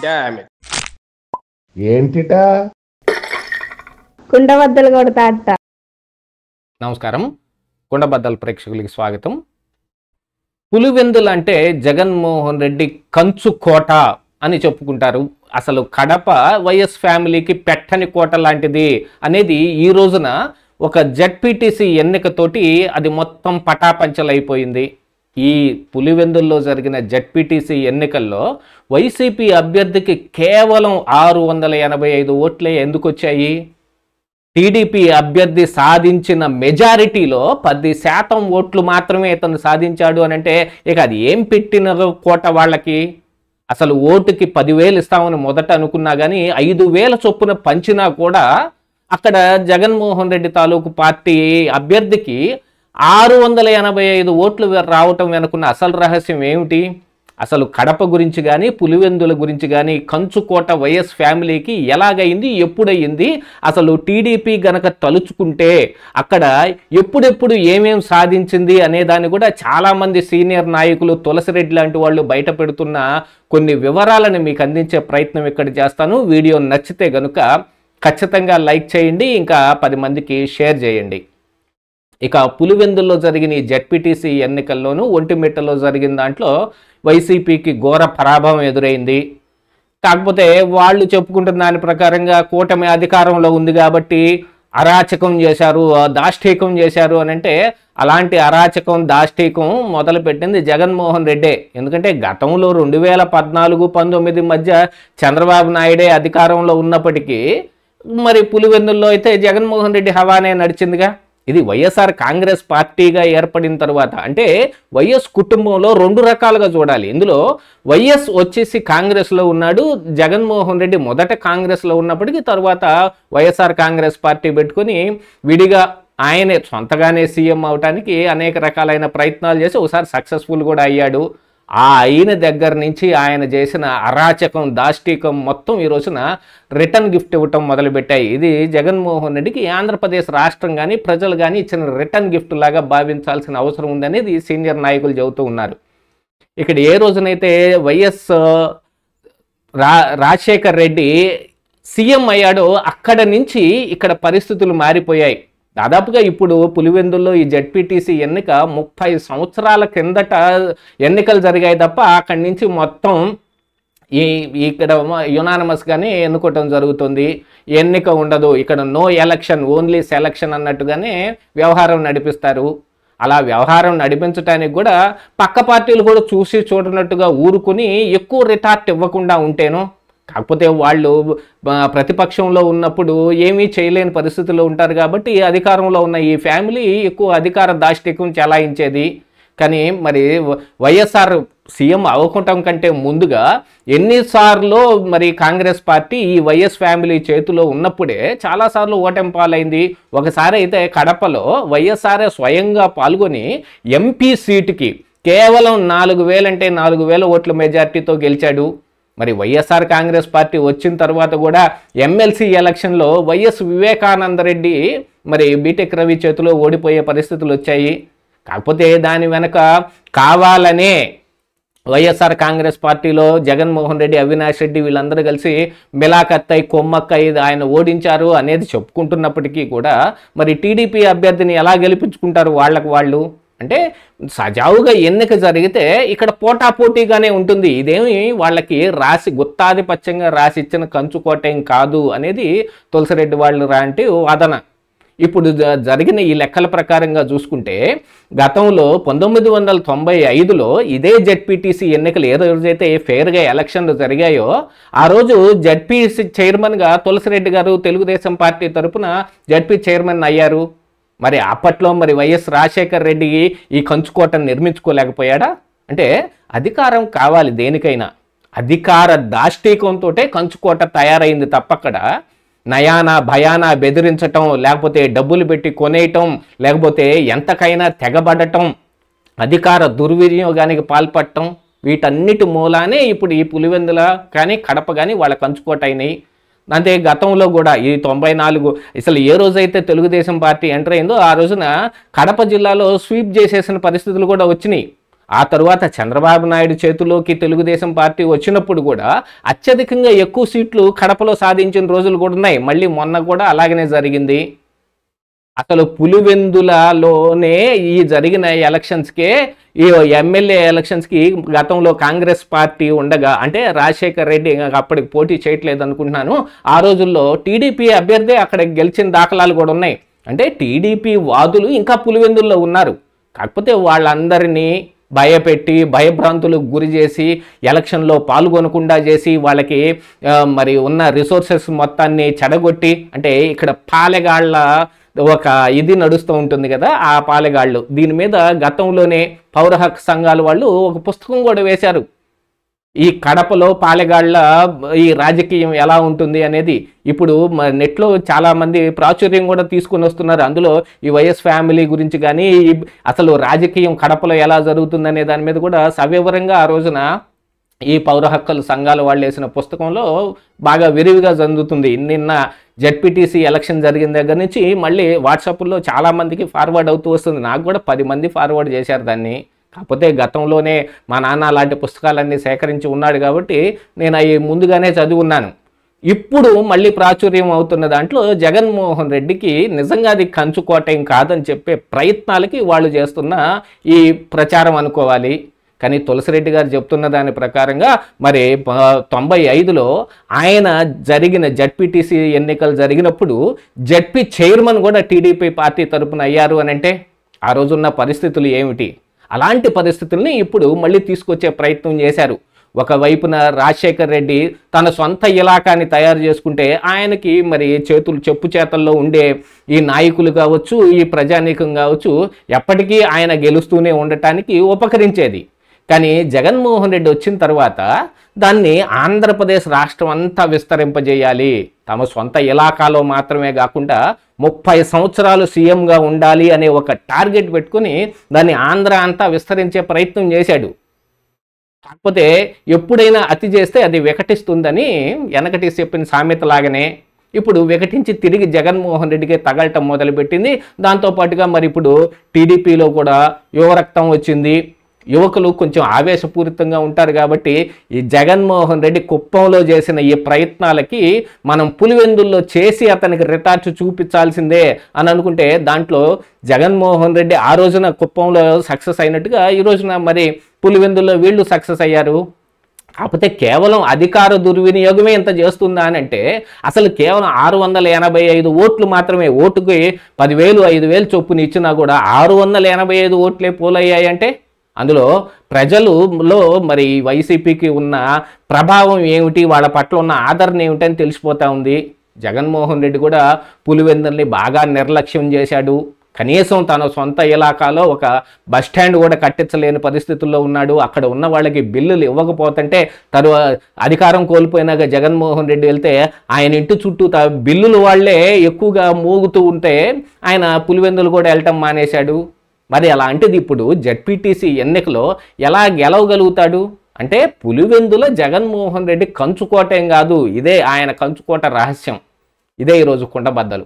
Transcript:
Damn it. ఏంటిటా కుండబద్దలు కొడతా అత్త. నమస్కారం, కుండబద్దల ప్రేక్షకులకి స్వాగతం. పులివెందులు అంటే జగన్మోహన్ రెడ్డి కంచు కోట అని చెప్పుకుంటారు. అసలు కడప వైఎస్ ఫ్యామిలీకి పెట్టని కోట లాంటిది అనేది ఈ రోజున ఒక జెడ్పీటీసీ ఎన్నికతోటి అది మొత్తం పటాపంచలైపోయింది. ఈ పులివెందుల్లో జరిగిన జెడ్పీటీసీ ఎన్నికల్లో వైసీపీ అభ్యర్థికి కేవలం 685 ఓట్లే ఎందుకు వచ్చాయి? టీడీపీ అభ్యర్థి సాధించిన మెజారిటీలో 10% ఓట్లు మాత్రమే ఇతను సాధించాడు అని అంటే ఇక అది ఏం పెట్టిన కోట వాళ్ళకి? అసలు ఓటుకి 10,000 ఇస్తామని మొదట అనుకున్నా కానీ 5,000 చొప్పున పంచినా కూడా అక్కడ జగన్మోహన్ రెడ్డి తాలూకు పార్టీ అభ్యర్థికి 685 ఓట్లు రావటం వెనుకున్న అసలు రహస్యం ఏమిటి? అసలు కడప గురించి కానీ పులివెందుల గురించి కానీ కంచుకోట వైఎస్ ఫ్యామిలీకి ఎలాగైంది, ఎప్పుడయ్యింది? అసలు టీడీపీ గనక తలుచుకుంటే అక్కడ ఎప్పుడెప్పుడు ఏమేం సాధించింది అనే దాన్ని కూడా చాలామంది సీనియర్ నాయకులు తులసిరెడ్డి లాంటి వాళ్ళు బయట పెడుతున్న కొన్ని వివరాలను మీకు అందించే ప్రయత్నం ఇక్కడ చేస్తాను. వీడియో నచ్చితే గనుక ఖచ్చితంగా లైక్ చేయండి, ఇంకా 10 మందికి షేర్ చేయండి. ఇక పులివెందుల్లో జరిగిన ఈ జెడ్పీటీసీ ఎన్నికల్లోనూ ఒంటిమిట్టలో జరిగిన దాంట్లో వైసీపీకి ఘోర పరాభవం ఎదురైంది. కాకపోతే వాళ్ళు చెప్పుకుంటున్న దాని ప్రకారంగా కూటమి అధికారంలో ఉంది కాబట్టి అరాచకం చేశారు, దాష్టీకం చేశారు అని అంటే అలాంటి అరాచకం దాష్టీకం మొదలుపెట్టింది జగన్మోహన్ రెడ్డే. ఎందుకంటే గతంలో 2014-19 మధ్య చంద్రబాబు నాయుడే అధికారంలో ఉన్నప్పటికీ మరి పులివెందుల్లో అయితే జగన్మోహన్ రెడ్డి హవానే నడిచిందిగా. ఇది వైఎస్ఆర్ కాంగ్రెస్ పార్టీగా ఏర్పడిన తర్వాత అంటే వైఎస్ కుటుంబంలో 2 రకాలుగా చూడాలి. ఇందులో వైఎస్ వచ్చేసి కాంగ్రెస్లో ఉన్నాడు, జగన్మోహన్ రెడ్డి మొదట కాంగ్రెస్లో ఉన్నప్పటికీ తర్వాత వైఎస్ఆర్ కాంగ్రెస్ పార్టీ పెట్టుకొని విడిగా ఆయనే సొంతగానే సీఎం అవడానికి అనేక రకాలైన ప్రయత్నాలు చేసి ఒకసారి సక్సెస్ఫుల్ కూడా అయ్యాడు. ఆ అయిన దగ్గర నుంచి ఆయన చేసిన అరాచకం దాష్టీకం మొత్తం ఈ రోజున రిటర్న్ గిఫ్ట్ ఇవ్వటం మొదలుపెట్టాయి. ఇది జగన్మోహన్ రెడ్డికి ఆంధ్రప్రదేశ్ రాష్ట్రం కానీ ప్రజలు కానీ ఇచ్చిన రిటర్న్ గిఫ్ట్ లాగా భావించాల్సిన అవసరం ఉందనేది సీనియర్ నాయకులు చెబుతూ ఉన్నారు. ఇక్కడ ఏ రోజునైతే వైఎస్ రాజశేఖర్ రెడ్డి సీఎం అయ్యాడో అక్కడ నుంచి ఇక్కడ పరిస్థితులు మారిపోయాయి. దాదాపుగా ఇప్పుడు పులివెందుల్లో ఈ జెడ్పీటీసీ ఎన్నిక 30 సంవత్సరాల కిందట ఎన్నికలు జరిగాయి తప్ప అక్కడి నుంచి మొత్తం ఇక్కడ యునానిమస్గానే ఎన్నుకోవటం జరుగుతుంది. ఎన్నిక ఉండదు, ఇక్కడ నో ఎలక్షన్ ఓన్లీ సెలక్షన్ అన్నట్టుగానే వ్యవహారం నడిపిస్తారు. అలా వ్యవహారం నడిపించడానికి కూడా పక్క పార్టీలు కూడా చూసి చూడనట్టుగా ఊరుకుని ఎక్కువ రిటార్ట్ ఇవ్వకుండా ఉంటేను, కాకపోతే వాళ్ళు ప్రతిపక్షంలో ఉన్నప్పుడు ఏమీ చేయలేని పరిస్థితుల్లో ఉంటారు కాబట్టి అధికారంలో ఉన్న ఈ ఫ్యామిలీ ఎక్కువ అధికార దాష్టీకం చెలాయించేది. కానీ మరి వైఎస్ఆర్ సీఎం అవ్వటం కంటే ముందుగా ఎన్నిసార్లు మరి కాంగ్రెస్ పార్టీ ఈ వైఎస్ ఫ్యామిలీ చేతిలో ఉన్నప్పుడే చాలాసార్లు ఓటమి పాలైంది. ఒకసారి అయితే కడపలో వైఎస్ఆర్ స్వయంగా పాల్గొని ఎంపీ సీటుకి కేవలం 4,000 అంటే 4,000 ఓట్ల మెజార్టీతో గెలిచాడు. మరి వైఎస్ఆర్ కాంగ్రెస్ పార్టీ వచ్చిన తర్వాత కూడా ఎమ్మెల్సీ ఎలక్షన్లో వైఎస్ వివేకానందరెడ్డి మరి బీటెక్ రవి చేతిలో ఓడిపోయే పరిస్థితులు వచ్చాయి. కాకపోతే దాని వెనక కావాలనే వైఎస్ఆర్ కాంగ్రెస్ పార్టీలో జగన్మోహన్ రెడ్డి, అవినాష్ రెడ్డి వీళ్ళందరూ కలిసి మిలాఖత్తై కొమ్మక్కై ఆయన ఓడించారు అనేది చెప్పుకుంటున్నప్పటికీ కూడా మరి టీడీపీ అభ్యర్థిని ఎలా గెలిపించుకుంటారు వాళ్ళకు వాళ్ళు? అంటే సజావుగా ఎన్నిక జరిగితే ఇక్కడ పోటాపోటీగానే ఉంటుంది. ఇదేమి వాళ్ళకి రాసి గుత్తాధిపత్యంగా రాసి ఇచ్చిన కంచుకోట ఏం కాదు అనేది తులసిరెడ్డి వాళ్ళు లాంటి వాదన. ఇప్పుడు జరిగిన ఈ లెక్కల ప్రకారంగా చూసుకుంటే గతంలో 1995లో ఇదే జెడ్పీటీసీ ఎన్నికలు ఏ రోజైతే ఫెయిర్గా ఎలక్షన్లు జరిగాయో ఆ రోజు జెడ్పీసీ చైర్మన్గా తులసిరెడ్డి గారు తెలుగుదేశం పార్టీ తరఫున జెడ్పీ చైర్మన్ అయ్యారు. మరి అప్పట్లో మరి వైఎస్ రాజశేఖర్ రెడ్డి ఈ కంచుకోటను నిర్మించుకోలేకపోయాడా? అంటే అధికారం కావాలి దేనికైనా, అధికార దాష్టీకంతో కంచుకోట తయారైంది తప్పక్కడ నయానా భయానా బెదిరించటం, లేకపోతే డబ్బులు పెట్టి కొనేయటం, లేకపోతే ఎంతకైనా తెగబడటం, అధికార దుర్వినియోగానికి పాల్పడటం, వీటన్నిటి మూలానే ఇప్పుడు ఈ పులివెందుల కానీ కడప కానీ వాళ్ళ కంచుకోట అయినాయి. అంటే గతంలో కూడా ఈ 94 అసలు ఏ రోజైతే తెలుగుదేశం పార్టీ ఎంటర్ అయిందో ఆ రోజున కడప జిల్లాలో స్వీప్ చేసేసిన పరిస్థితులు కూడా వచ్చినాయి. ఆ తరువాత చంద్రబాబు నాయుడు చేతిలోకి తెలుగుదేశం పార్టీ వచ్చినప్పుడు కూడా అత్యధికంగా ఎక్కువ సీట్లు కడపలో సాధించిన రోజులు కూడా ఉన్నాయి. మళ్ళీ మొన్న కూడా అలాగనే జరిగింది. అసలు పులివెందులలోనే ఈ జరిగిన ఎలక్షన్స్కే, ఈ ఎమ్మెల్యే ఎలక్షన్స్కి గతంలో కాంగ్రెస్ పార్టీ ఉండగా, అంటే రాజశేఖర్ రెడ్డి అప్పటికి పోటీ చేయట్లేదు అనుకుంటున్నాను, ఆ రోజుల్లో టీడీపీ అభ్యర్థి అక్కడ గెలిచిన దాఖలాలు కూడా ఉన్నాయి. అంటే టీడీపీ వాదులు ఇంకా పులివెందుల్లో ఉన్నారు. కాకపోతే వాళ్ళందరినీ భయపెట్టి భయభ్రాంతులకు గురి చేసి ఎలక్షన్లో పాల్గొనకుండా చేసి వాళ్ళకి మరి ఉన్న రిసోర్సెస్ మొత్తాన్ని చెడగొట్టి, అంటే ఇక్కడ పాలెగాళ్ళ ఒక ఇది నడుస్తూ ఉంటుంది కదా, ఆ పాలెగాళ్ళు దీని మీద గతంలోనే పౌర హక్కు సంఘాల వాళ్ళు ఒక పుస్తకం కూడా వేశారు. ఈ కడపలో పాలెగాళ్ళ ఈ రాజకీయం ఎలా ఉంటుంది అనేది ఇప్పుడు నెట్లో చాలామంది ప్రాచుర్యం కూడా తీసుకొని వస్తున్నారు. అందులో ఈ వైఎస్ ఫ్యామిలీ గురించి కానీ అసలు రాజకీయం కడపలో ఎలా జరుగుతుందనే దాని మీద కూడా సవివరంగా ఆ రోజున ఈ పౌర హక్కుల సంఘాల వాళ్ళు వేసిన పుస్తకంలో బాగా విరివిగా జరుగుతుంది. నిన్న జెడ్పీటీసీ ఎలక్షన్ జరిగిన దగ్గర నుంచి మళ్ళీ వాట్సాప్లో చాలామందికి ఫార్వర్డ్ అవుతూ వస్తుంది. నాకు కూడా 10 మంది ఫార్వర్డ్ చేశారు దాన్ని. కాకపోతే గతంలోనే మా నాన్న అలాంటి పుస్తకాలన్నీ సేకరించి ఉన్నాడు కాబట్టి నేను అవి ముందుగానే చదివి ఉన్నాను. ఇప్పుడు మళ్ళీ ప్రాచుర్యం అవుతున్న దాంట్లో జగన్మోహన్ రెడ్డికి నిజంగా అది కంచుకోటం కాదని చెప్పే ప్రయత్నాలకి వాళ్ళు చేస్తున్న ఈ ప్రచారం అనుకోవాలి. కానీ తులసిరెడ్డి గారు చెప్తున్న దాని ప్రకారంగా మరి 95లో ఆయన జరిగిన జడ్పీటీసీ ఎన్నికలు జరిగినప్పుడు జడ్పీ చైర్మన్ కూడా టీడీపీ పార్టీ తరపున అయ్యారు అని అంటే ఆ రోజున్న పరిస్థితులు ఏమిటి? అలాంటి పరిస్థితుల్ని ఇప్పుడు మళ్ళీ తీసుకొచ్చే ప్రయత్నం చేశారు. ఒకవైపున రాజశేఖర్ రెడ్డి తన సొంత ఇలాకాని తయారు చేసుకుంటే ఆయనకి మరి చెప్పు చేతల్లో ఉండే ఈ నాయకులు కావచ్చు, ఈ ప్రజానీకం కావచ్చు, ఎప్పటికీ ఆయన గెలుస్తూనే ఉండటానికి ఉపకరించేది. కానీ జగన్మోహన్ రెడ్డి వచ్చిన తర్వాత దాన్ని ఆంధ్రప్రదేశ్ రాష్ట్రం అంతా విస్తరింపజేయాలి, తమ సొంత ఇలాకాలో మాత్రమే కాకుండా 30 సంవత్సరాలు సీఎంగా ఉండాలి అనే ఒక టార్గెట్ పెట్టుకుని దాన్ని ఆంధ్ర అంతా విస్తరించే ప్రయత్నం చేశాడు. కాకపోతే ఎప్పుడైనా అతి చేస్తే అది వికటిస్తుందని వెనకటి చెప్పిన సామెతలాగానే ఇప్పుడు వికటించి తిరిగి జగన్మోహన్ రెడ్డికి తగలటం మొదలుపెట్టింది. దాంతోపాటుగా మరి ఇప్పుడు టీడీపీలో కూడా యువరక్తం వచ్చింది. యువకులు కొంచెం ఆవేశపూరితంగా ఉంటారు కాబట్టి ఈ జగన్మోహన్ రెడ్డి కుప్పంలో చేసిన ఈ ప్రయత్నాలకి మనం పులివెందుల్లో చేసి అతనికి రిటార్చ్ చూపించాల్సిందే అని అనుకుంటే దాంట్లో జగన్మోహన్ రెడ్డి ఆ రోజున కుప్పంలో సక్సెస్ అయినట్టుగా ఈ రోజున మరి పులివెందుల్లో వీళ్ళు సక్సెస్ అయ్యారు. కాకపోతే కేవలం అధికార దుర్వినియోగమే ఇంత చేస్తుందా అని అంటే అసలు కేవలం 685 ఓట్లు మాత్రమే, ఓటుకి 10,000 5,000 చొప్పున ఇచ్చినా కూడా 685 ఓట్లే పోలయ్యాయంటే అందులో ప్రజలలో మరి వైసీపీకి ఉన్న ప్రభావం ఏమిటి, వాళ్ళ పట్ల ఉన్న ఆదరణ ఏమిటి అని తెలిసిపోతూ ఉంది. జగన్మోహన్ రెడ్డి కూడా పులివెందుల్ని బాగా నిర్లక్ష్యం చేశాడు. కనీసం తన సొంత ఇలాకాలో ఒక బస్టాండ్ కూడా కట్టించలేని పరిస్థితుల్లో ఉన్నాడు. అక్కడ ఉన్న వాళ్ళకి బిల్లులు ఇవ్వకపోతుంటే అధికారం కోల్పోయినాక జగన్మోహన్ రెడ్డి వెళ్తే ఆయన ఇంటి చుట్టూ బిల్లులు వాళ్లే ఎక్కువగా మోగుతూ ఉంటే ఆయన పులివెందులు కూడా వెళ్ళటం మానేశాడు. మరి అలాంటిది ఇప్పుడు జడ్పీటీసీ ఎన్నికలో ఎలా గెలవగలుగుతాడు అంటే పులివెందుల జగన్మోహన్ రెడ్డి కంచుకోట ఏం కాదు, ఇదే ఆయన కంచుకోట రహస్యం. ఇదే ఈరోజు కుండబద్దలు.